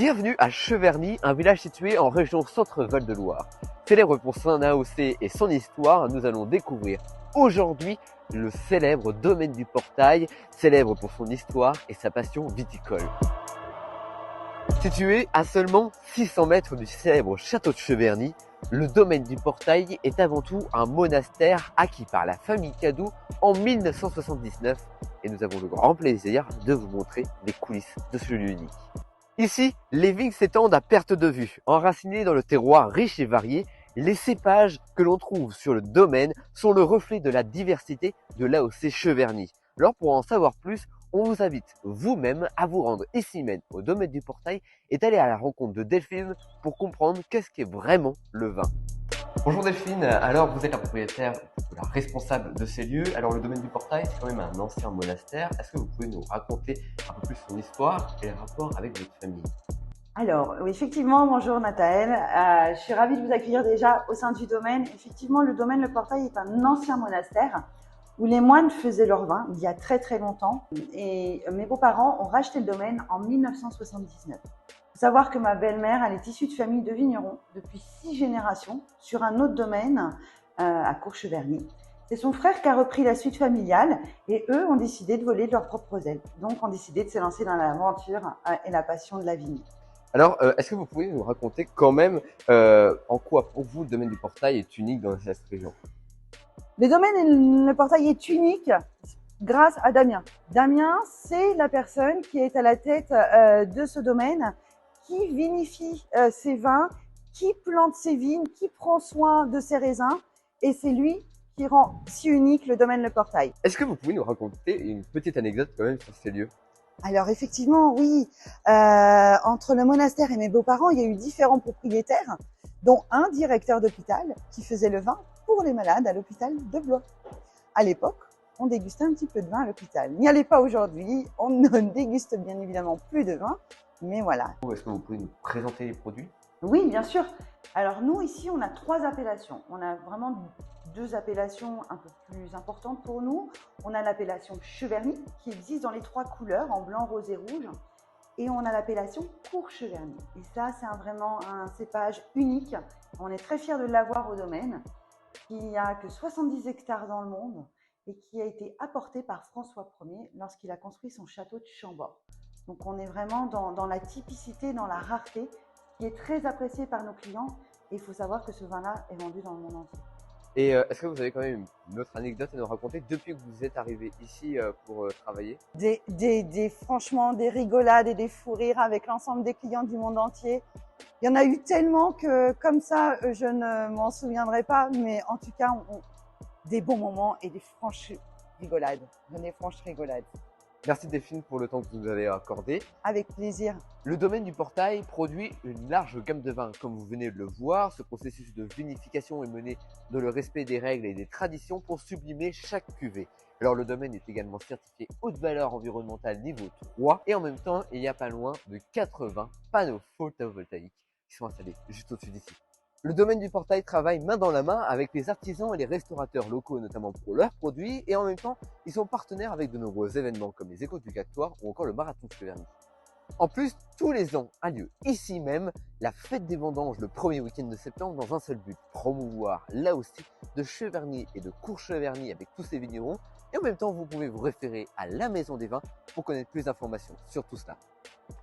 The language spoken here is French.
Bienvenue à Cheverny, un village situé en région Centre-Val de Loire. Célèbre pour son AOC et son histoire, nous allons découvrir aujourd'hui le célèbre domaine du Portail, célèbre pour son histoire et sa passion viticole. Situé à seulement 600 mètres du célèbre château de Cheverny, le domaine du Portail est avant tout un monastère acquis par la famille Cadou en 1979 et nous avons le grand plaisir de vous montrer les coulisses de ce lieu unique. Ici, les vignes s'étendent à perte de vue. Enracinés dans le terroir riche et varié, les cépages que l'on trouve sur le domaine sont le reflet de la diversité de l'AOC Cheverny. Alors pour en savoir plus, on vous invite vous-même à vous rendre ici même au domaine du Portail et d'aller à la rencontre de Delphine pour comprendre qu'est-ce qu'est vraiment le vin. Bonjour Delphine, alors vous êtes la propriétaire, la responsable de ces lieux. Alors le domaine du Portail, c'est quand même un ancien monastère. Est-ce que vous pouvez nous raconter un peu plus son histoire et les rapports avec votre famille? Alors, oui, effectivement, bonjour Nathaël. Je suis ravie de vous accueillir déjà au sein du domaine. Effectivement, le domaine Le Portail est un ancien monastère où les moines faisaient leur vin il y a très très longtemps. Et mes beaux-parents ont racheté le domaine en 1979. Il faut savoir que ma belle-mère, elle est issue de famille de vignerons depuis 6 générations sur un autre domaine à Courcheverny. C'est son frère qui a repris la suite familiale et eux ont décidé de voler de leurs propres ailes. Donc, ont décidé de se lancer dans l'aventure et la passion de la vigne. Alors, est-ce que vous pouvez nous raconter quand même en quoi pour vous le domaine du Portail est unique dans cette région? Le domaine Le Portail est unique grâce à Damien. Damien, c'est la personne qui est à la tête de ce domaine, qui vinifie ses vins, qui plante ses vignes, qui prend soin de ses raisins. Et c'est lui qui rend si unique le domaine Le Portail. Est-ce que vous pouvez nous raconter une petite anecdote quand même sur ces lieux? Alors effectivement, oui, entre le monastère et mes beaux-parents, il y a eu différents propriétaires, dont un directeur d'hôpital qui faisait le vin pour les malades à l'hôpital de Blois. À l'époque, on dégustait un petit peu de vin à l'hôpital. N'y allez pas aujourd'hui, on ne déguste bien évidemment plus de vin, mais voilà. Est-ce que vous pouvez nous présenter les produits? Oui, bien sûr. Alors nous, ici, on a 3 appellations. On a vraiment 2 appellations un peu plus importantes pour nous. On a l'appellation Cheverny, qui existe dans les 3 couleurs, en blanc, rose et rouge. Et on a l'appellation Courcheverny. Et ça, c'est vraiment un cépage unique. On est très fiers de l'avoir au domaine, qui n'a que 70 hectares dans le monde et qui a été apporté par François Ier lorsqu'il a construit son château de Chambord. Donc on est vraiment dans la typicité, dans la rareté, qui est très apprécié par nos clients. Et il faut savoir que ce vin-là est vendu dans le monde entier. Et est-ce que vous avez quand même une autre anecdote à nous raconter depuis que vous êtes arrivé ici pour travailler? Franchement, des rigolades et des fous rires avec l'ensemble des clients du monde entier. Il y en a eu tellement que, comme ça, je ne m'en souviendrai pas. Mais en tout cas, des bons moments et des franches rigolades. Des franches rigolades. Merci Delphine pour le temps que vous nous avez accordé. Avec plaisir. Le domaine du Portail produit une large gamme de vins. Comme vous venez de le voir, ce processus de vinification est mené dans le respect des règles et des traditions pour sublimer chaque cuvée. Alors le domaine est également certifié haute valeur environnementale niveau 3 et en même temps, il n'y a pas loin de 80 panneaux photovoltaïques qui sont installés juste au-dessus d'ici. Le domaine du Portail travaille main dans la main avec les artisans et les restaurateurs locaux, notamment pour leurs produits, et en même temps, ils sont partenaires avec de nombreux événements comme les Échos du Gactoire ou encore le Marathon de Cheverny. En plus, tous les ans a lieu ici même la fête des vendanges le premier week-end de septembre dans un seul but, promouvoir là aussi de Cheverny et de Courcheverny avec tous ces vignerons, et en même temps, vous pouvez vous référer à la Maison des Vins pour connaître plus d'informations sur tout cela.